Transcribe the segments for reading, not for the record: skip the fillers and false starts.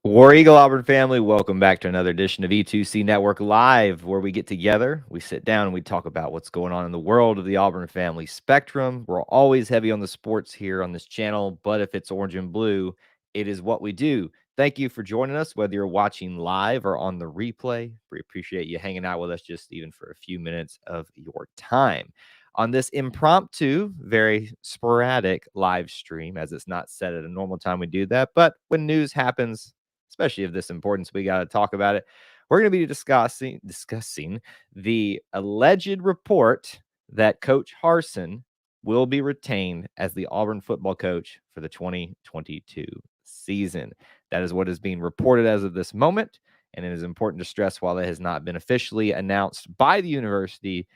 War Eagle Auburn family, welcome back to another edition of E2C Network Live, where we get together, we sit down, and we talk about what's going on in the world of the Auburn family spectrum. We're always heavy on the sports here on this channel, but if it's orange and blue, it is what we do. Thank you for joining us, whether you're watching live or on the replay. We appreciate you hanging out with us just even for a few minutes of your time. On this impromptu, very sporadic live stream, as it's not set at a normal time we do that, but when news happens, especially of this importance, we got to talk about it. We're going to be discussing the alleged report that Coach Harsin will be retained as the Auburn football coach for the 2022 season. That is what is being reported as of this moment, and it is important to stress while it has not been officially announced by the university,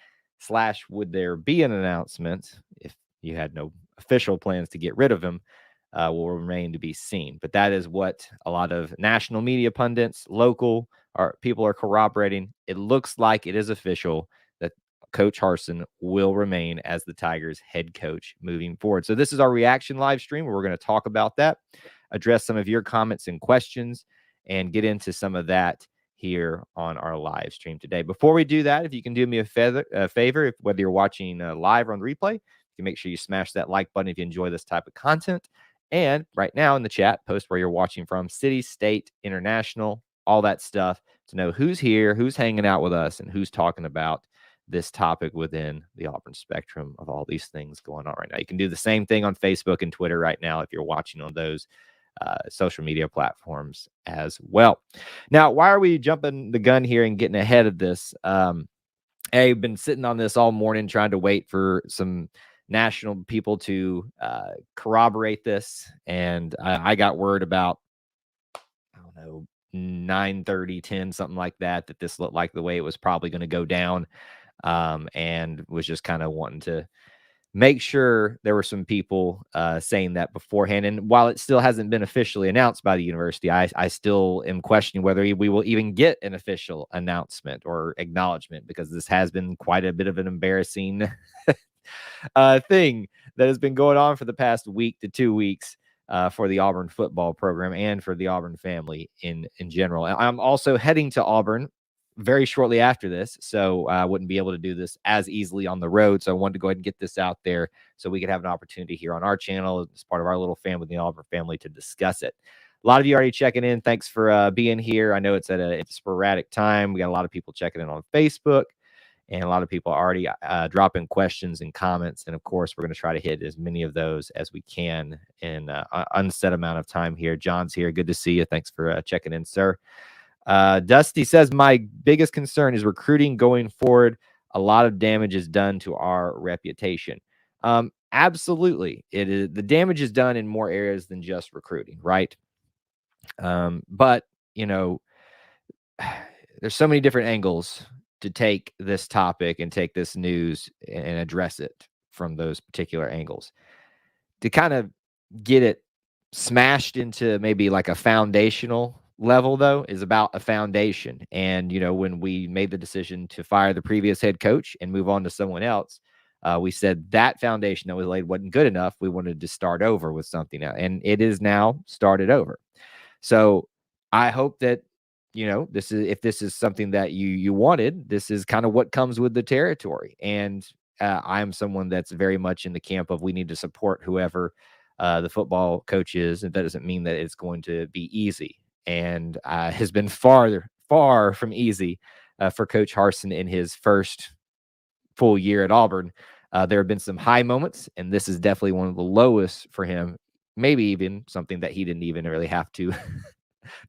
/ would there be an announcement if you had no official plans to get rid of him, will remain to be seen. But that is what a lot of national media pundits, local people are corroborating. It looks like it is official that Coach Harsin will remain as the Tigers head coach moving forward. So this is our reaction live stream where we're going to talk about that, address some of your comments and questions, and get into some of that here on our live stream today. Before we do that, if you can do me a favor, whether you're watching live or on the replay, you can make sure you smash that like button if you enjoy this type of content. And right now in the chat, post where you're watching from, city, state, international, all that stuff, to know who's here, who's hanging out with us, and who's talking about this topic within the Auburn spectrum of all these things going on right now. You can do the same thing on Facebook and Twitter right now if you're watching on those social media platforms as well. Now, why are we jumping the gun here and getting ahead of this? I've been sitting on this all morning trying to wait for some national people to corroborate this, and I got word about, I don't know, 9:30, 10, something like that this looked like the way it was probably going to go down, and was just kind of wanting to make sure there were some people saying that beforehand. And while it still hasn't been officially announced by the university, I still am questioning whether we will even get an official announcement or acknowledgement, because this has been quite a bit of an embarrassing thing that has been going on for the past week to 2 weeks for the Auburn football program and for the Auburn family in general. I'm also heading to Auburn very shortly after this, so I wouldn't be able to do this as easily on the road. So I wanted to go ahead and get this out there so we could have an opportunity here on our channel as part of our little family, the Auburn family, to discuss it. A lot of you already checking in. Thanks for being here. I know it's at a sporadic time. We got a lot of people checking in on Facebook, and a lot of people are already dropping questions and comments. And of course, we're going to try to hit as many of those as we can in an unset amount of time here. John's here. Good to see you. Thanks for checking in, sir. Dusty says, my biggest concern is recruiting going forward. A lot of damage is done to our reputation. Absolutely. It is. The damage is done in more areas than just recruiting, right? But, you know, there's so many different angles to take this topic and take this news and address it from those particular angles. To kind of get it smashed into maybe like a foundational level, though, is about a foundation. And, you know, when we made the decision to fire the previous head coach and move on to someone else, we said that foundation that was laid wasn't good enough. We wanted to start over with something else, and it is now started over. So I hope that, you know, if this is something that you wanted, this is kind of what comes with the territory. And I'm someone that's very much in the camp of we need to support whoever the football coach is. And that doesn't mean that it's going to be easy, and has been far from easy for Coach Harsin in his first full year at Auburn. There have been some high moments, and this is definitely one of the lowest for him. Maybe even something that he didn't even really have to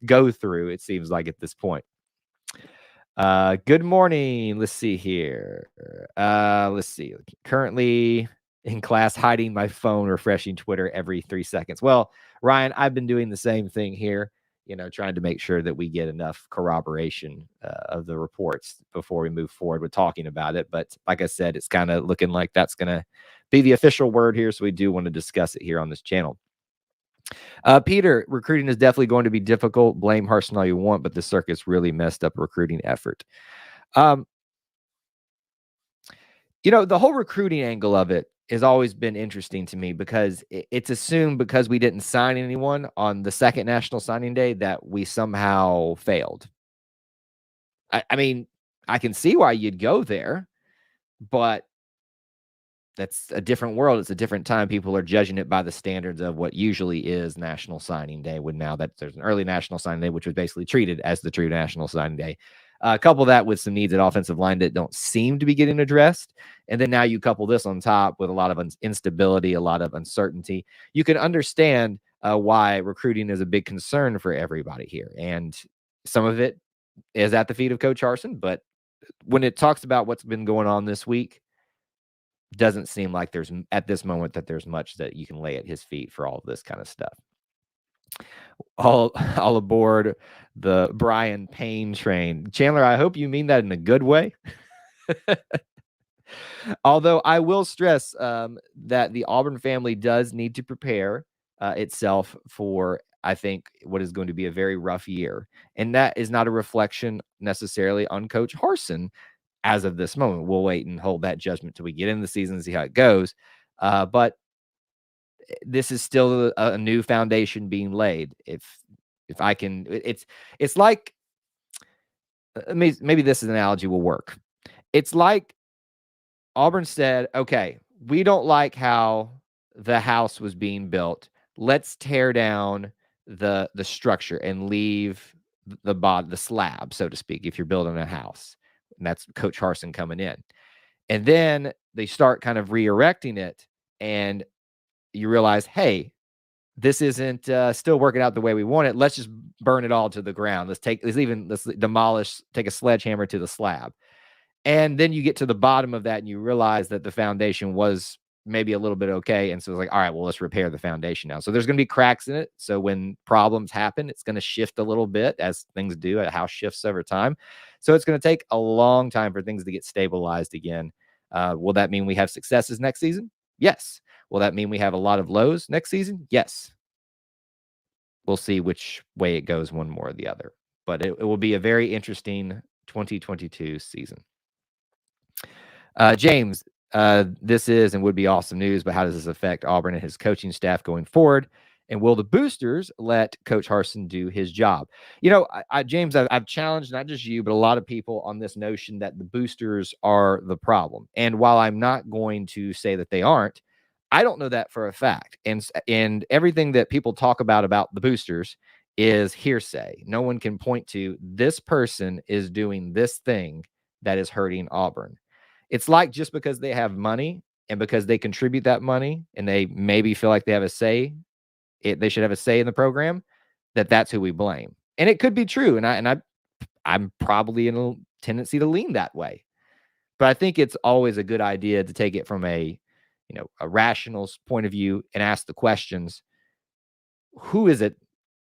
go through, it seems like, at this point. Good morning. Let's see here. Let's see. Currently in class, hiding my phone, refreshing Twitter every 3 seconds. Well, Ryan, I've been doing the same thing here, you know, trying to make sure that we get enough corroboration of the reports before we move forward with talking about it. But like I said, it's kind of looking like that's going to be the official word here. So we do want to discuss it here on this channel. Peter, recruiting is definitely going to be difficult. Blame Harsin all you want, but the circus really messed up recruiting effort. You know, the whole recruiting angle of it has always been interesting to me because it's assumed because we didn't sign anyone on the second National Signing Day that we somehow failed. I mean, I can see why you'd go there, but that's a different world. It's a different time. People are judging it by the standards of what usually is National Signing Day, when now that there's an early National Signing Day, which was basically treated as the true National Signing Day. Couple that with some needs at offensive line that don't seem to be getting addressed. And then now you couple this on top with a lot of instability, a lot of uncertainty. You can understand why recruiting is a big concern for everybody here. And some of it is at the feet of Coach Harsin. But when it talks about what's been going on this week, doesn't seem like there's at this moment that there's much that you can lay at his feet for all of this kind of stuff. All aboard the Brian Payne train. Chandler, I hope you mean that in a good way. Although I will stress that the Auburn family does need to prepare itself for, I think, what is going to be a very rough year. And that is not a reflection necessarily on Coach Harsin as of this moment. We'll wait and hold that judgment till we get into the season and see how it goes. But this is still a new foundation being laid. If I can, it's like, maybe this analogy will work. It's like Auburn said, okay, we don't like how the house was being built. Let's tear down the structure and leave the slab, so to speak, if you're building a house. And that's Coach Harsin coming in. And then they start kind of re-erecting it, and you realize, hey, this isn't still working out the way we want it. Let's just burn it all to the ground. Let's demolish, take a sledgehammer to the slab. And then you get to the bottom of that and you realize that the foundation was maybe a little bit okay. And so it's like, all right, well, let's repair the foundation now. So there's going to be cracks in it. So when problems happen, it's going to shift a little bit, as things do. A house shifts over time. So it's going to take a long time for things to get stabilized again. Will that mean we have successes next season? Yes. Will that mean we have a lot of lows next season? Yes. We'll see which way it goes, one more or the other. But it will be a very interesting 2022 season. James, this is and would be awesome news, but how does this affect Auburn and his coaching staff going forward? And will the boosters let Coach Harsin do his job? You know, James, I've challenged not just you, but a lot of people on this notion that the boosters are the problem. And while I'm not going to say that they aren't, I don't know that for a fact. And everything that people talk about the boosters is hearsay. No one can point to this person is doing this thing that is hurting Auburn. It's like just because they have money and because they contribute that money and they maybe feel like they have a say, they should have a say in the program, that's who we blame. And it could be true. And I'm probably in a tendency to lean that way. But I think it's always a good idea to take it from a rational point of view and ask the questions, who is it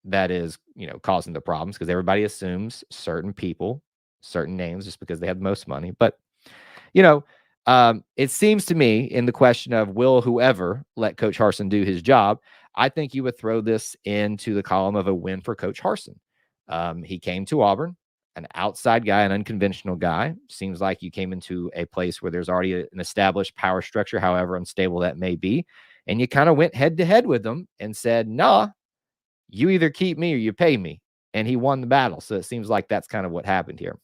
that is, causing the problems? Because everybody assumes certain people, certain names just because they have the most money. But it seems to me in the question of will whoever let Coach Harsin do his job, I think you would throw this into the column of a win for Coach Harsin. He came to Auburn, an outside guy, an unconventional guy. Seems like you came into a place where there's already an established power structure, however unstable that may be. And you kind of went head to head with them and said, nah, you either keep me or you pay me. And he won the battle. So it seems like that's kind of what happened here.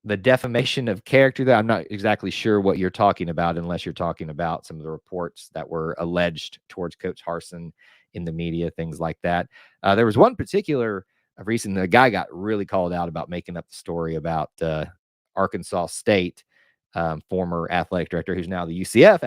The defamation of character, that I'm not exactly sure what you're talking about, unless you're talking about some of the reports that were alleged towards Coach Harsin in the media, things like that. There was one particular recent, the guy got really called out about making up the story about Arkansas State, former athletic director, who's now the UCF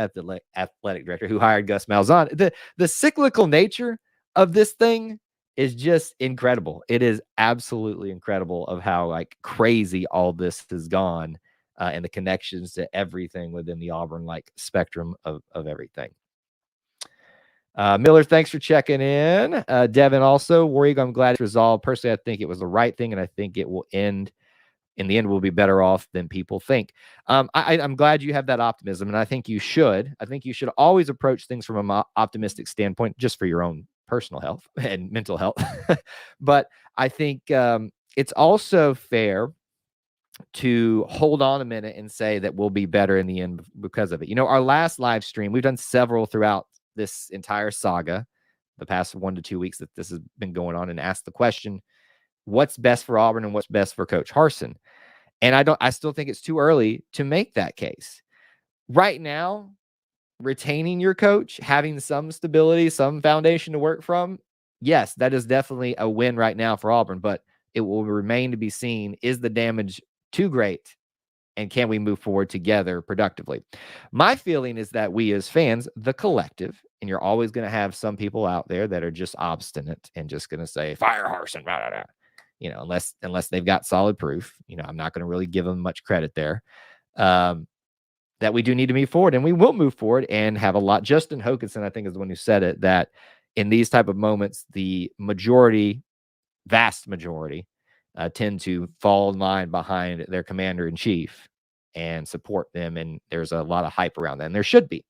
athletic director, who hired Gus Malzahn. The cyclical nature of this thing is just incredible. It is absolutely incredible of how crazy all this has gone, and the connections to everything within the Auburn spectrum of everything. Miller, thanks for checking in. Devin also, Warrior, I'm glad it's resolved. Personally, I think it was the right thing, and I think it will end. In the end, we'll be better off than people think. I'm glad you have that optimism, and I think you should. I think you should always approach things from an optimistic standpoint, just for your own personal health and mental health. But I think it's also fair to hold on a minute and say that we'll be better in the end because of it. Our last live stream, we've done several throughout this entire saga, the past 1 to 2 weeks that this has been going on, and asked the question, what's best for Auburn and what's best for Coach Harsin? And I still think it's too early to make that case. Right now, retaining your coach, having some stability, some foundation to work from, yes, that is definitely a win right now for Auburn, but it will remain to be seen, is the damage too great, and can we move forward together productively? My feeling is that we as fans, the collective, and you're always going to have some people out there that are just obstinate and just going to say, fire Harsin, blah, blah, blah. Unless they've got solid proof. I'm not going to really give them much credit there. That we do need to move forward, and we will move forward and have a lot. Justin Hokanson, I think, is the one who said it, that in these type of moments, the vast majority, tend to fall in line behind their commander in chief and support them. And there's a lot of hype around that. And there should be.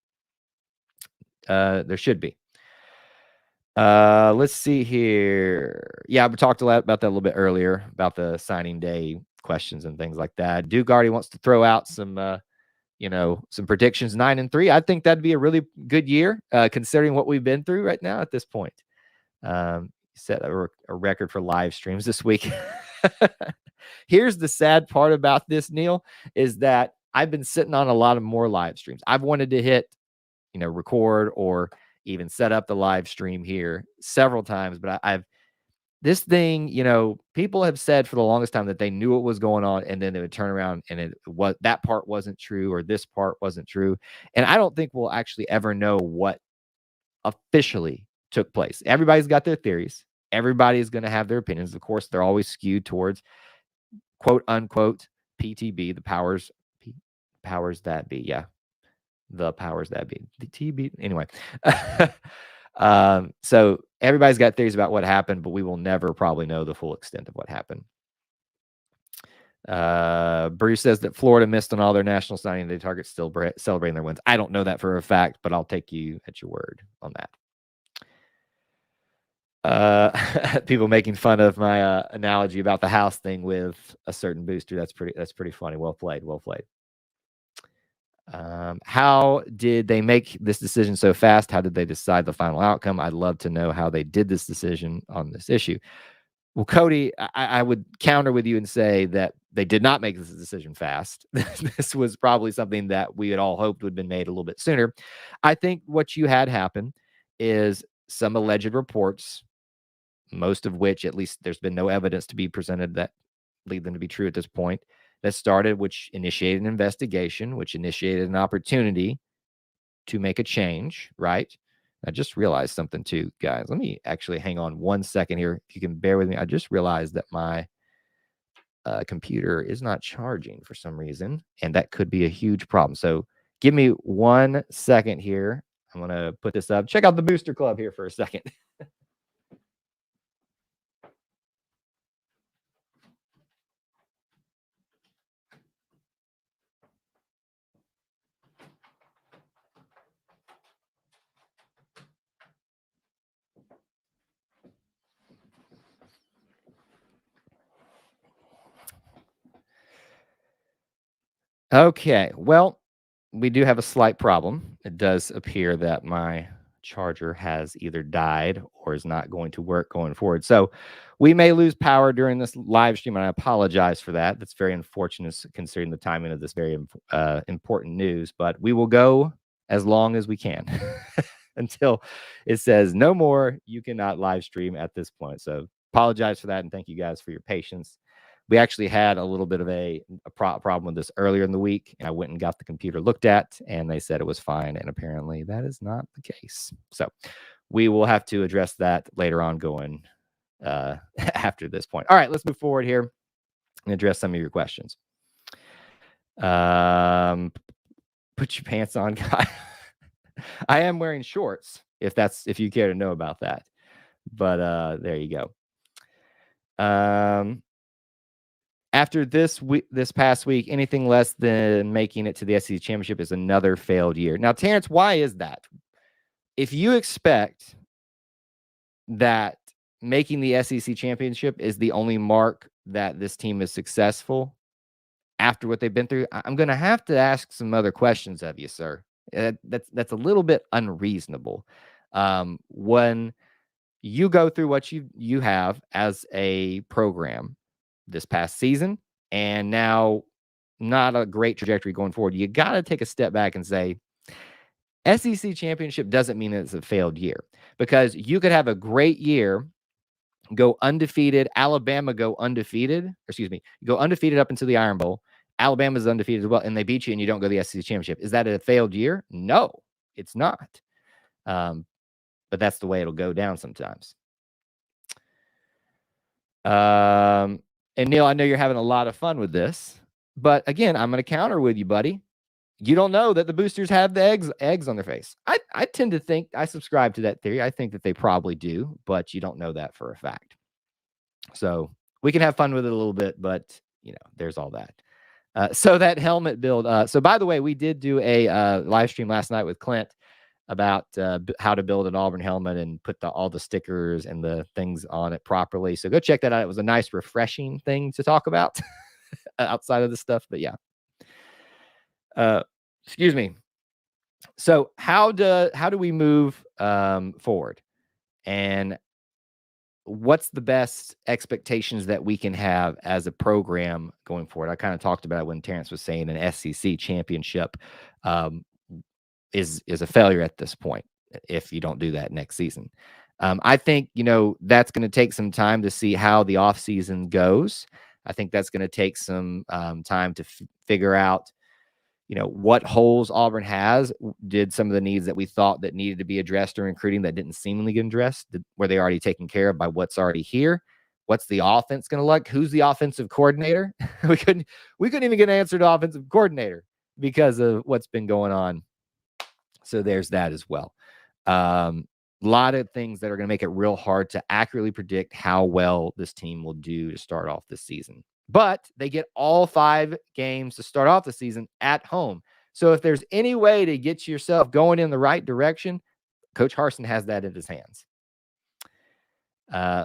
Let's see here. Yeah, we talked a lot about that a little bit earlier, about the signing day questions and things like that. Duke already wants to throw out some predictions, 9-3. I think that'd be a really good year, considering what we've been through right now at this point. Set a record for live streams this week. Here's the sad part about this, Neil, is that I've been sitting on a lot of more live streams. I've wanted to hit, record or even set up the live stream here several times, but this thing, people have said for the longest time that they knew what was going on, and then they would turn around and that part wasn't true, or this part wasn't true. And I don't think we'll actually ever know what officially took place. Everybody's got their theories. Everybody's going to have their opinions. Of course, they're always skewed towards quote unquote PTB, the powers that be. Yeah. The powers that be. The TB. Anyway. So everybody's got theories about what happened, but we will never probably know the full extent of what happened. Bruce says that Florida missed on all their national signing day targets, still celebrating their wins. I don't know that for a fact, but I'll take you at your word on that. People making fun of my analogy about the house thing with a certain booster. That's pretty funny. Well played. How did they make this decision so fast? How did they decide the final outcome? I'd love to know how they did this decision on this issue. Well, Cody, I would counter with you and say that they did not make this decision fast. This was probably something that we had all hoped would have been made a little bit sooner. I think what you had happen is some alleged reports, most of which, at least there's been no evidence to be presented that lead them to be true at this point, that started, which initiated an investigation, which initiated an opportunity to make a change, right? I just realized something too, guys. Let me actually hang on 1 second here. If you can bear with me, I just realized that my computer is not charging for some reason, and that could be a huge problem. So give me 1 second here. I'm going to put this up. Check out the Booster Club here for a second. Okay, well, we do have a slight problem. It does appear that my charger has either died or is not going to work going forward. So we may lose power during this live stream, and I apologize for that. That's very unfortunate considering the timing of this very important news, but we will go as long as we can until it says no more. You cannot live stream at this point. So apologize for that, and thank you guys for your patience. We actually had a little bit of a problem with this earlier in the week, and I went and got the computer looked at, and they said it was fine, and apparently that is not the case. So we will have to address that later on going after this point. All right, let's move forward here and address some of your questions. Put your pants on, guy. I am wearing shorts, if you care to know about that. But there you go. After this past week, anything less than making it to the SEC championship is another failed year. Now, Terrence, why is that? If you expect that making the SEC championship is the only mark that this team is successful, after what they've been through, I'm going to have to ask some other questions of you, sir. That's a little bit unreasonable. When you go through what you have as a program this past season, and now not a great trajectory going forward, you got to take a step back and say, SEC championship doesn't mean that it's a failed year, because you could have a great year, go undefeated. Alabama go undefeated. Excuse me, go undefeated up into the Iron Bowl. Alabama's undefeated as well, and they beat you, and you don't go to the SEC championship. Is that a failed year? No, it's not. But that's the way it'll go down sometimes. And Neil, I know you're having a lot of fun with this, but again, I'm going to counter with you, buddy. You don't know that the boosters have the eggs on their face. I tend to think, I subscribe to that theory. I think that they probably do, but you don't know that for a fact. So we can have fun with it a little bit, but there's all that. So that helmet build. So by the way, we did do a live stream last night with Clint about how to build an Auburn helmet and put all the stickers and the things on it properly. So go check that out. It was a nice, refreshing thing to talk about outside of the stuff. But yeah. Excuse me. So how do we move forward? And what's the best expectations that we can have as a program going forward? I kind of talked about it when Terrence was saying an SEC championship is a failure at this point if you don't do that next season. I think, that's going to take some time to see how the offseason goes. I think that's going to take some time to figure out, what holes Auburn has. Did some of the needs that we thought that needed to be addressed during recruiting that didn't seemingly get addressed? Were they already taken care of by what's already here? What's the offense going to look? Who's the offensive coordinator? we couldn't even get an answer to offensive coordinator because of what's been going on. So there's that as well. A lot of things that are going to make it real hard to accurately predict how well this team will do to start off this season. But they get all 5 games to start off the season at home. So if there's any way to get yourself going in the right direction, Coach Harsin has that in his hands.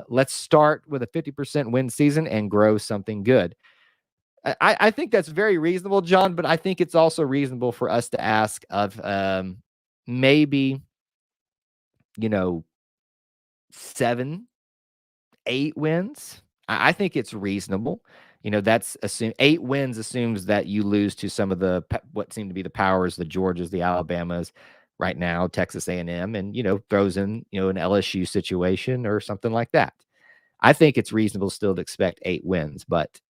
Let's start with a 50% win season and grow something good. I think that's very reasonable, John, but I think it's also reasonable for us to ask of maybe, 7, 8 wins. I think it's reasonable. That's 8 wins assumes that you lose to some of the what seem to be the powers, the Georgias, the Alabamas right now, Texas A&M, and throws in an LSU situation or something like that. I think it's reasonable still to expect 8 wins, but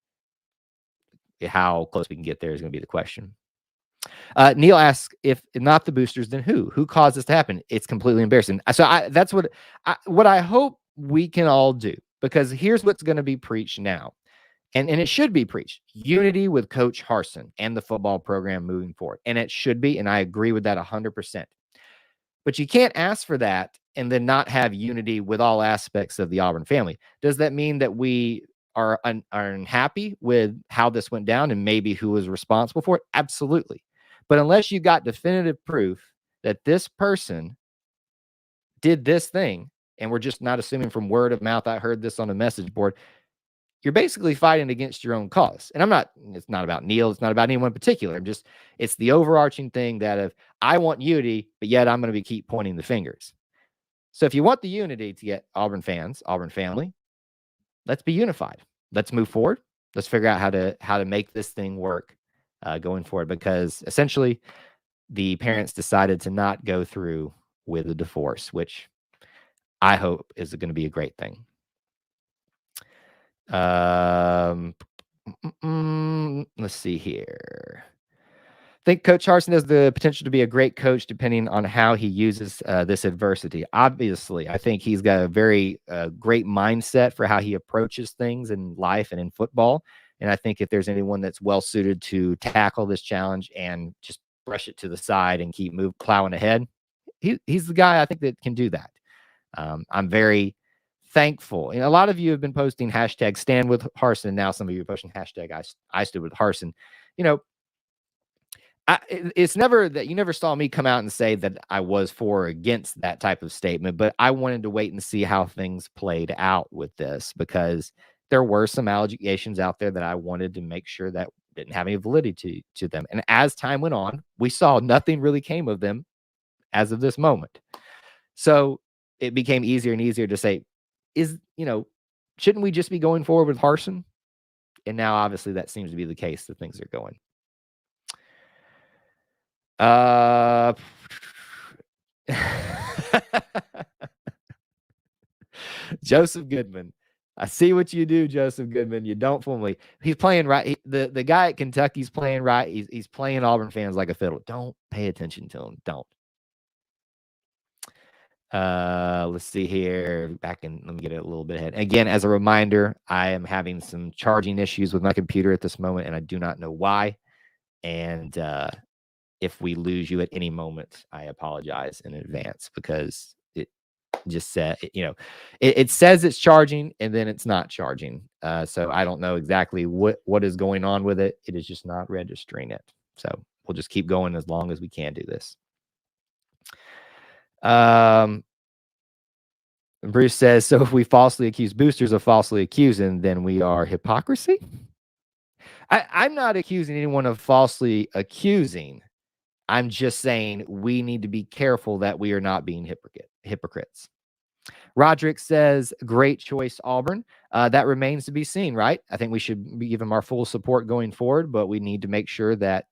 how close we can get there is going to be the question. Neil asks, if not the boosters, then who caused this to happen? It's completely embarrassing. So that's what I hope we can all do, because here's what's going to be preached now. And it should be preached: unity with Coach Harsin and the football program moving forward. And it should be, and I agree with that 100%. But you can't ask for that and then not have unity with all aspects of the Auburn family. Does that mean that we are unhappy with how this went down and maybe who was responsible for it? Absolutely. But unless you got definitive proof that this person did this thing, and we're just not assuming from word of mouth, I heard this on a message board, you're basically fighting against your own cause. And it's not about Neil. It's not about anyone in particular. It's the overarching thing that I want unity, but yet I'm going to keep pointing the fingers. So if you want the unity to get Auburn fans, Auburn family, let's be unified. Let's move forward. Let's figure out how to make this thing work going forward, because essentially the parents decided to not go through with the divorce, which I hope is going to be a great thing. Let's see here. I think Coach Harsin has the potential to be a great coach depending on how he uses this adversity. Obviously, I think he's got a very great mindset for how he approaches things in life and in football. And I think if there's anyone that's well suited to tackle this challenge and just brush it to the side and keep plowing ahead, he's the guy I think that can do that. I'm very thankful. And a lot of you have been posting hashtag stand with Harsin. Now some of you are posting hashtag I stood with Harsin. It's never that you never saw me come out and say that I was for or against that type of statement, but I wanted to wait and see how things played out with this, because there were some allegations out there that I wanted to make sure that didn't have any validity to them. And as time went on, we saw nothing really came of them as of this moment. So it became easier and easier to say, shouldn't we just be going forward with Harsin? And now, obviously, that seems to be the case that things are going. Joseph Goodman. I see what you do, Joseph Goodman. You don't fool me. He's playing right. The guy at Kentucky's playing right. He's playing Auburn fans like a fiddle. Don't pay attention to him. Don't. Let's see here. Let me get it a little bit ahead. Again, as a reminder, I am having some charging issues with my computer at this moment, and I do not know why. And if we lose you at any moment, I apologize in advance, because it just said, it says it's charging and then it's not charging. So I don't know exactly what is going on with it. It is just not registering it. So we'll just keep going as long as we can do this. Bruce says, so if we falsely accuse boosters of falsely accusing, then we are hypocrisy. I'm not accusing anyone of falsely accusing. I'm just saying we need to be careful that we are not being hypocrites. Roderick says, great choice, Auburn. That remains to be seen, right? I think we should give them our full support going forward, but we need to make sure that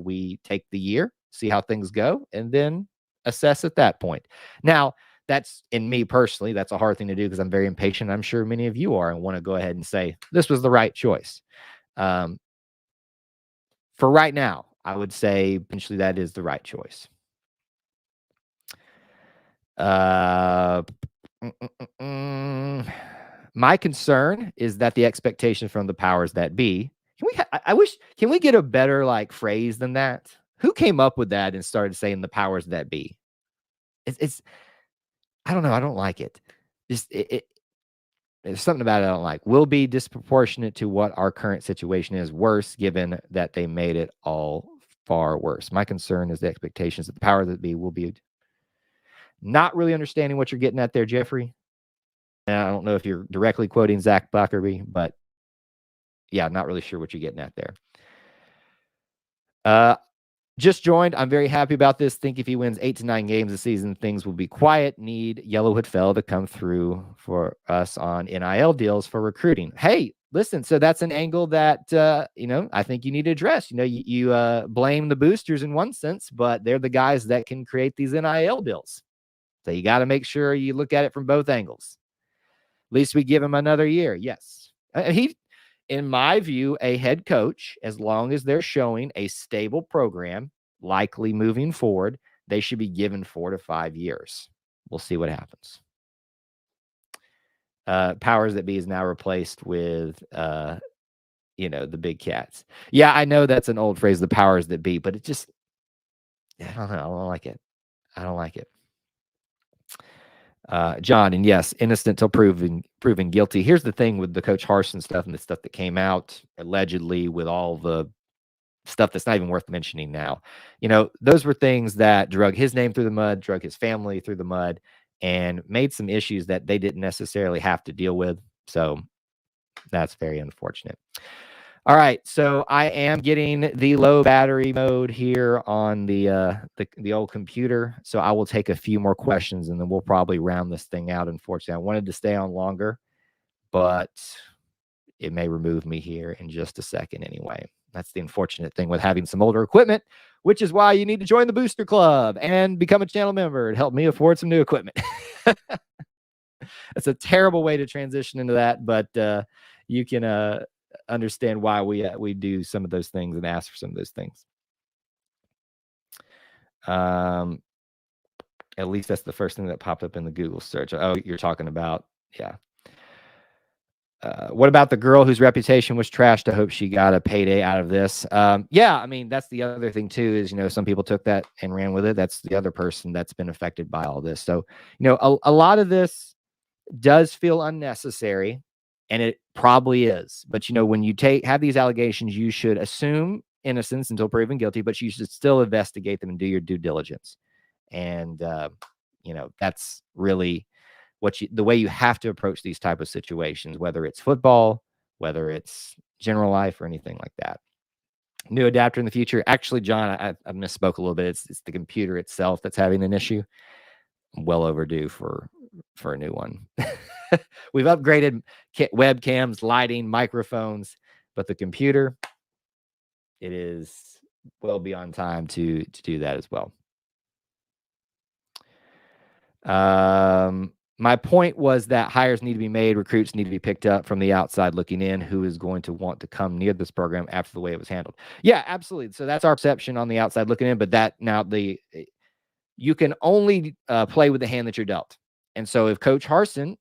we take the year, see how things go, and then assess at that point. Now, that's, in me personally, that's a hard thing to do because I'm very impatient. I'm sure many of you are and want to go ahead and say, this was the right choice. For right now, I would say potentially that is the right choice. My concern is that the expectation from the powers that be. Can we get a better phrase than that? Who came up with that and started saying the powers that be? I don't know. I don't like it. There's something about it I don't like. Will be disproportionate to what our current situation is, worse given that they made it all far worse. My concern is the expectations that the power that be will be. Not really understanding what you're getting at there, Jeffrey. And I don't know if you're directly quoting Zach Blackerby, but yeah, not really sure what you're getting at there. Just joined. I'm very happy about this. Think if he wins 8 to 9 games this season, things will be quiet. Need Yellowwood Fell to come through for us on NIL deals for recruiting. Hey, listen, so that's an angle that, I think you need to address. You blame the boosters in one sense, but they're the guys that can create these NIL deals. So you got to make sure you look at it from both angles. At least we give him another year. Yes. In my view, a head coach, as long as they're showing a stable program, likely moving forward, they should be given 4 to 5 years. We'll see what happens. Powers that be is now replaced with, the big cats. Yeah, I know that's an old phrase, the powers that be, but it just, I don't know. I don't like it. I don't like it. John, and yes, innocent till proven guilty. Here's the thing with the Coach Harsin stuff and the stuff that came out allegedly with all the stuff that's not even worth mentioning now. Those were things that drug his name through the mud, drug his family through the mud, and made some issues that they didn't necessarily have to deal with. So that's very unfortunate. All right, so I am getting the low battery mode here on the old computer, so I will take a few more questions and then we'll probably round this thing out. Unfortunately, I wanted to stay on longer, but it may remove me here in just a second anyway. That's the unfortunate thing with having some older equipment, which is why you need to join the Booster Club and become a channel member and help me afford some new equipment. That's a terrible way to transition into that, but you can understand why we do some of those things and ask for some of those things. At least that's the first thing that popped up in the Google search. Oh, you're talking about, yeah. What about the girl whose reputation was trashed? I hope she got a payday out of this. Yeah, I mean, that's the other thing too, is, some people took that and ran with it. That's the other person that's been affected by all this. So, a lot of this does feel unnecessary, and it probably is. But, when you have these allegations, you should assume innocence until proven guilty, but you should still investigate them and do your due diligence. And, that's really the way you have to approach these type of situations, whether it's football, whether it's general life or anything like that. New adapter in the future. Actually, John, I misspoke a little bit. It's the computer itself that's having an issue. Well overdue for a new one. We've upgraded webcams, lighting, microphones, but the computer, it is well beyond time to do that as well. My point was that hires need to be made, recruits need to be picked up from the outside looking in. Who is going to want to come near this program after the way it was handled? Yeah, absolutely. So that's our perception on the outside looking in. But that now you can only play with the hand that you're dealt. And so if Coach Harsin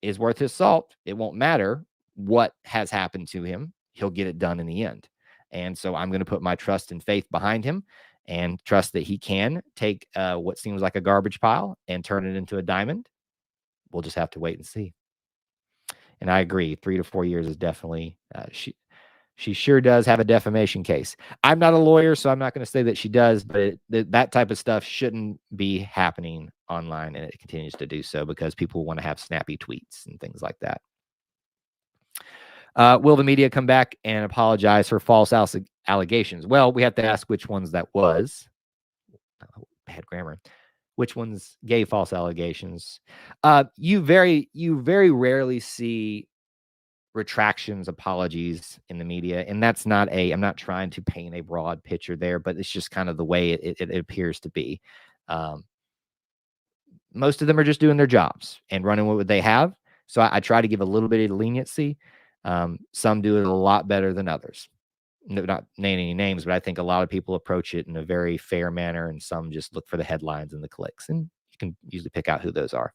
is worth his salt, it won't matter what has happened to him. He'll get it done in the end. And so I'm going to put my trust and faith behind him and trust that he can take what seems like a garbage pile and turn it into a diamond. We'll just have to wait and see. And I agree, 3 to 4 years is definitely, she sure does have a defamation case. I'm not a lawyer, so I'm not going to say that she does, but that type of stuff shouldn't be happening online, and it continues to do so because people want to have snappy tweets and things like that. Will the media come back and apologize for false allegations? Well, we have to ask which ones that was. Bad grammar. Which ones gave false allegations? You very rarely see retractions, apologies in the media, and that's not I'm not trying to paint a broad picture there, but it's just kind of the way it appears to be. Most of them are just doing their jobs and running with what they have. So I try to give a little bit of leniency. Some do it a lot better than others. Not naming any names, but I think a lot of people approach it in a very fair manner, and some just look for the headlines and the clicks, and you can usually pick out who those are.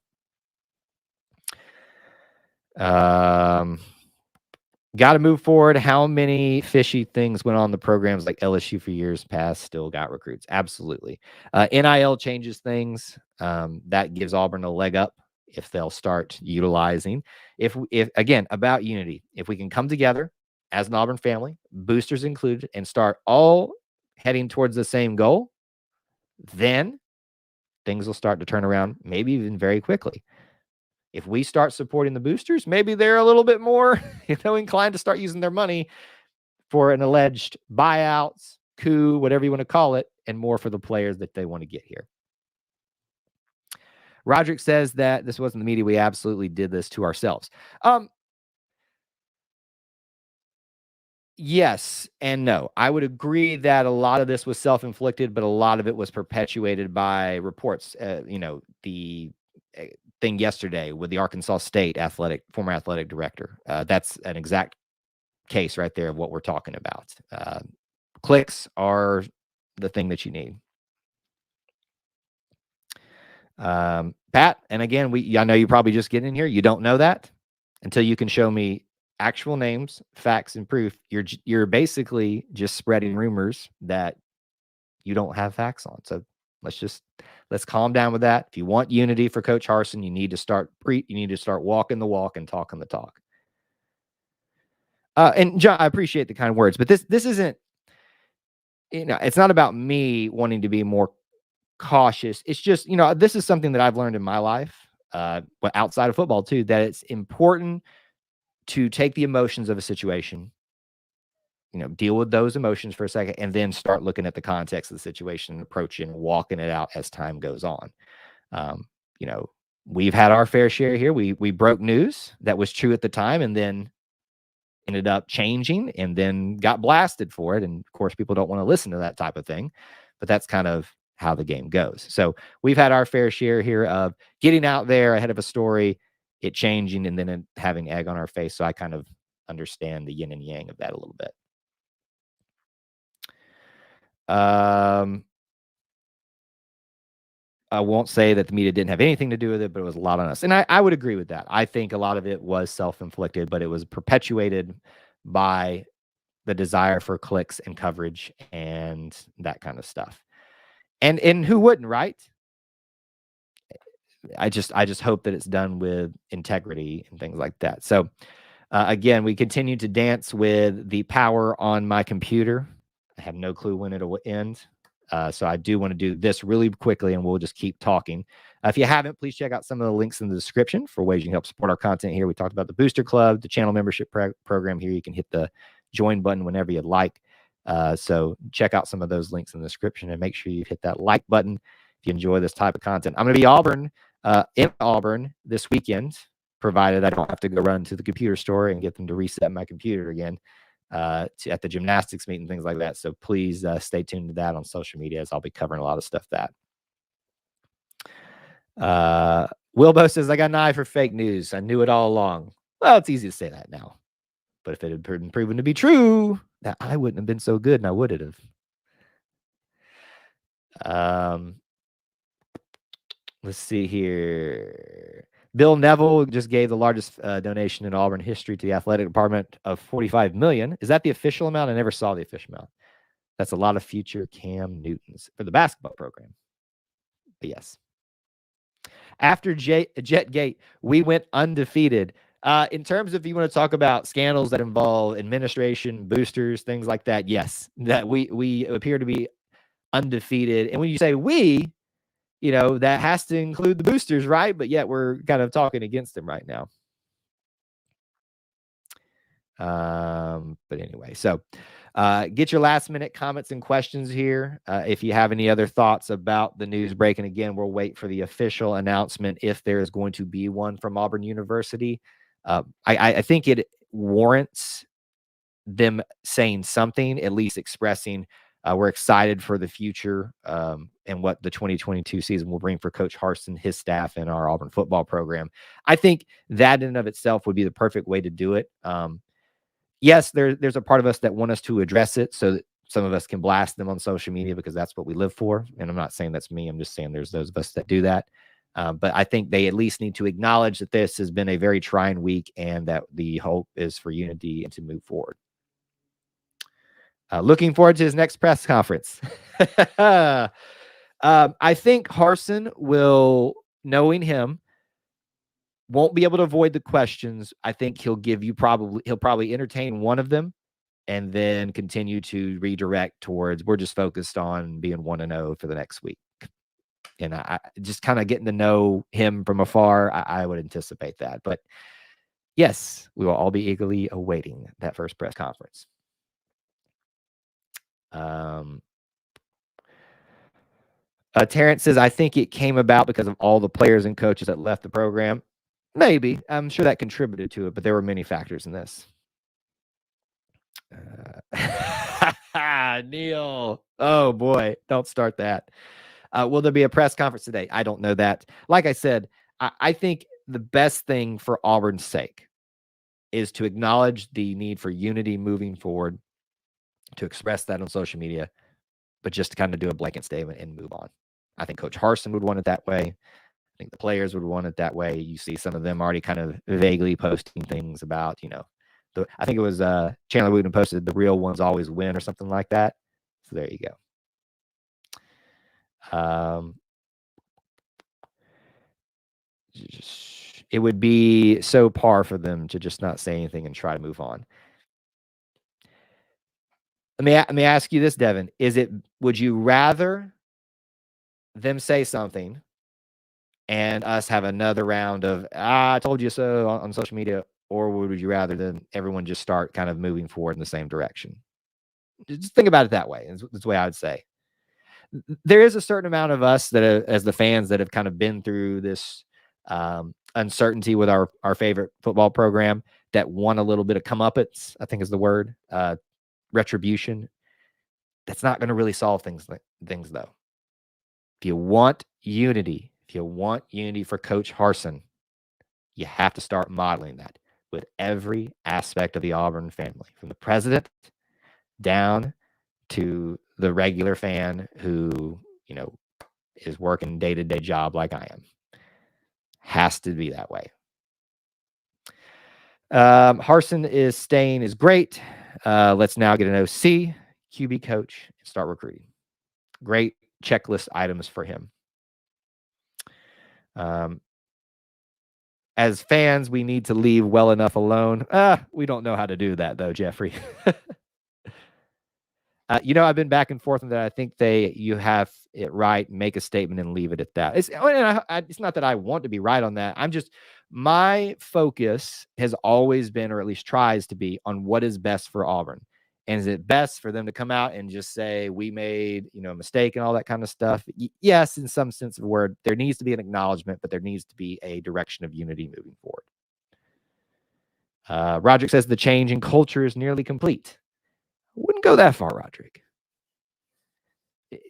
Got to move forward. How many fishy things went on the programs like LSU for years past still got recruits? Absolutely. NIL changes things. That gives Auburn a leg up if they'll start utilizing. If again, about unity, if we can come together as an Auburn family, boosters included, and start all heading towards the same goal, then things will start to turn around, maybe even very quickly. If we start supporting the boosters, maybe they're a little bit more, inclined to start using their money for an alleged buyouts, coup, whatever you want to call it, and more for the players that they want to get here. Roderick says that this wasn't the media. We absolutely did this to ourselves. Yes and no. I would agree that a lot of this was self-inflicted, but a lot of it was perpetuated by reports. The thing yesterday with the Arkansas State former athletic director. That's an exact case right there of what we're talking about. Clicks are the thing that you need. Pat, and again, I know you're probably just getting in here. You don't know that until you can show me actual names, facts, and proof. You're basically just spreading rumors that you don't have facts on. So let's calm down with that. If you want unity for Coach Harsin, you need to start walking the walk and talking the talk. And John, I appreciate the kind words, but this isn't, it's not about me wanting to be more cautious. It's just, this is something that I've learned in my life, but outside of football too, that it's important to take the emotions of a situation, deal with those emotions for a second, and then start looking at the context of the situation and approaching, walking it out as time goes on. We've had our fair share here. We broke news that was true at the time and then ended up changing and then got blasted for it. And of course, people don't want to listen to that type of thing, but that's kind of how the game goes. So we've had our fair share here of getting out there ahead of a story, it changing, and then having egg on our face. So I kind of understand the yin and yang of that a little bit. I won't say that the media didn't have anything to do with it, but it was a lot on us. And I would agree with that. I think a lot of it was self-inflicted, but it was perpetuated by the desire for clicks and coverage and that kind of stuff. And who wouldn't, right? I just hope that it's done with integrity and things like that. So again, we continue to dance with the power on my computer. I have no clue when it'll end. So I do want to do this really quickly, and we'll just keep talking. If you haven't, please check out some of the links in the description for ways you can help support our content here. We talked about the Booster Club, the channel membership program here. You can hit the join button whenever you'd like. So check out some of those links in the description and make sure you hit that like button if you enjoy this type of content. I'm going to be in Auburn this weekend, provided I don't have to go run to the computer store and get them to reset my computer again at the gymnastics meet and things like that. So please stay tuned to that on social media, as I'll be covering a lot of stuff that. Wilbo says, I got an eye for fake news. I knew it all along. Well, it's easy to say that now. But if it had been proven to be true, that I wouldn't have been so good, and I would have. Let's see here. Bill Neville just gave the largest donation in Auburn history to the athletic department of $45 million. Is that the official amount? I never saw the official amount. That's a lot of future Cam Newtons for the basketball program. But yes. After Jetgate, we went undefeated. In terms of, if you want to talk about scandals that involve administration, boosters, things like that, yes, that we appear to be undefeated. And when you say we, that has to include the boosters, right? But yet we're kind of talking against them right now. But anyway, so get your last minute comments and questions here. If you have any other thoughts about the news breaking, again, we'll wait for the official announcement if there is going to be one from Auburn University. I think it warrants them saying something, at least expressing we're excited for the future and what the 2022 season will bring for Coach Harsin, his staff, and our Auburn football program. I think that in and of itself would be the perfect way to do it. Yes, there's a part of us that want us to address it so that some of us can blast them on social media because that's what we live for. And I'm not saying that's me. I'm just saying there's those of us that do that. But I think they at least need to acknowledge that this has been a very trying week and that the hope is for unity and to move forward. Looking forward to his next press conference. I think Harsin will, knowing him, won't be able to avoid the questions. I think he'll probably entertain one of them and then continue to redirect towards, we're just focused on being 1-0 for the next week. And I just kind of getting to know him from afar, I would anticipate that. But yes, we will all be eagerly awaiting that first press conference. Terrence says, I think it came about because of all the players and coaches that left the program. Maybe. I'm sure that contributed to it, but there were many factors in this. Neil. Oh, boy. Don't start that. Will there be a press conference today? I don't know that. Like I said, I think the best thing for Auburn's sake is to acknowledge the need for unity moving forward, to express that on social media, but just to kind of do a blanket statement and move on. I think Coach Harsin would want it that way. I think the players would want it that way. You see some of them already kind of vaguely posting things about, I think it was Chandler Wooten posted the real ones always win or something like that. So there you go. It would be so par for them to just not say anything and try to move on. Let me ask you this, Devin. Would you rather them say something and us have another round of, I told you so on social media, or would you rather than everyone just start kind of moving forward in the same direction? Just think about it that way. That's the way I would say. There is a certain amount of us that, as the fans, that have kind of been through this uncertainty with our favorite football program, that want a little bit of comeuppance, I think is the word, retribution. That's not going to really solve things though. If you want unity, for Coach Harsin, you have to start modeling that with every aspect of the Auburn family, from the president down to the regular fan who, is working day-to-day job like I am. Has to be that way. Harsin is staying is great. Let's now get an OC, QB coach, and start recruiting. Great checklist items for him. As fans, we need to leave well enough alone. We don't know how to do that, though, Jeffrey. I've been back and forth on that. I think you have it right, make a statement and leave it at that. It's not that I want to be right on that. My focus has always been, or at least tries to be, on what is best for Auburn. And is it best for them to come out and just say, we made, a mistake and all that kind of stuff? Yes, in some sense of the word, there needs to be an acknowledgement, but there needs to be a direction of unity moving forward. Roderick says the change in culture is nearly complete. I wouldn't go that far, Roderick.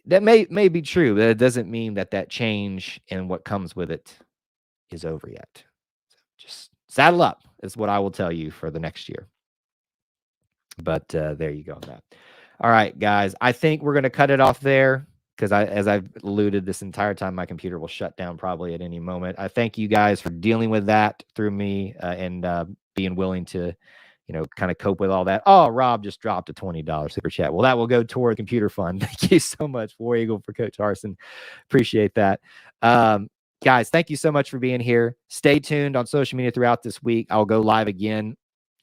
That may be true, but it doesn't mean that change and what comes with it is over yet. So just saddle up is what I will tell you for the next year. But there you go on that. All right, guys. I think we're going to cut it off there because as I've alluded this entire time, my computer will shut down probably at any moment. I thank you guys for dealing with that through me and being willing to, kind of cope with all that. Oh, Rob just dropped a $20 super chat. Well, that will go toward computer fund. Thank you so much, War Eagle, for Coach Harsin. Appreciate that. Guys, thank you so much for being here. Stay tuned on social media throughout this week. I'll go live again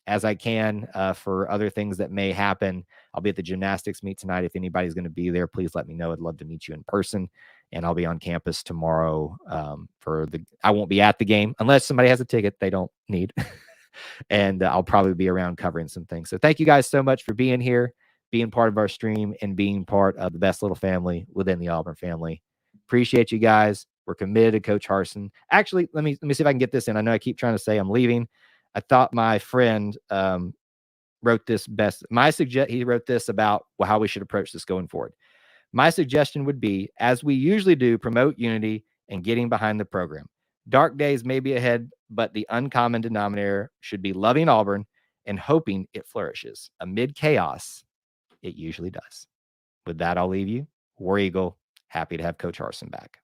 as I can for other things that may happen. I'll be at the gymnastics meet tonight. If anybody's going to be there, please let me know. I'd love to meet you in person. And I'll be on campus tomorrow I won't be at the game unless somebody has a ticket they don't need. And I'll probably be around covering some things. So thank you guys so much for being here, being part of our stream, and being part of the best little family within the Auburn family. Appreciate you guys. We're committed to Coach Harsin. Actually, let me see if I can get this in. I know I keep trying to say I'm leaving. I thought my friend wrote this best. He wrote this about how we should approach this going forward. My suggestion would be, as we usually do, promote unity and getting behind the program. Dark days may be ahead, but the uncommon denominator should be loving Auburn and hoping it flourishes. Amid chaos, it usually does. With that, I'll leave you. War Eagle, happy to have Coach Harsin back.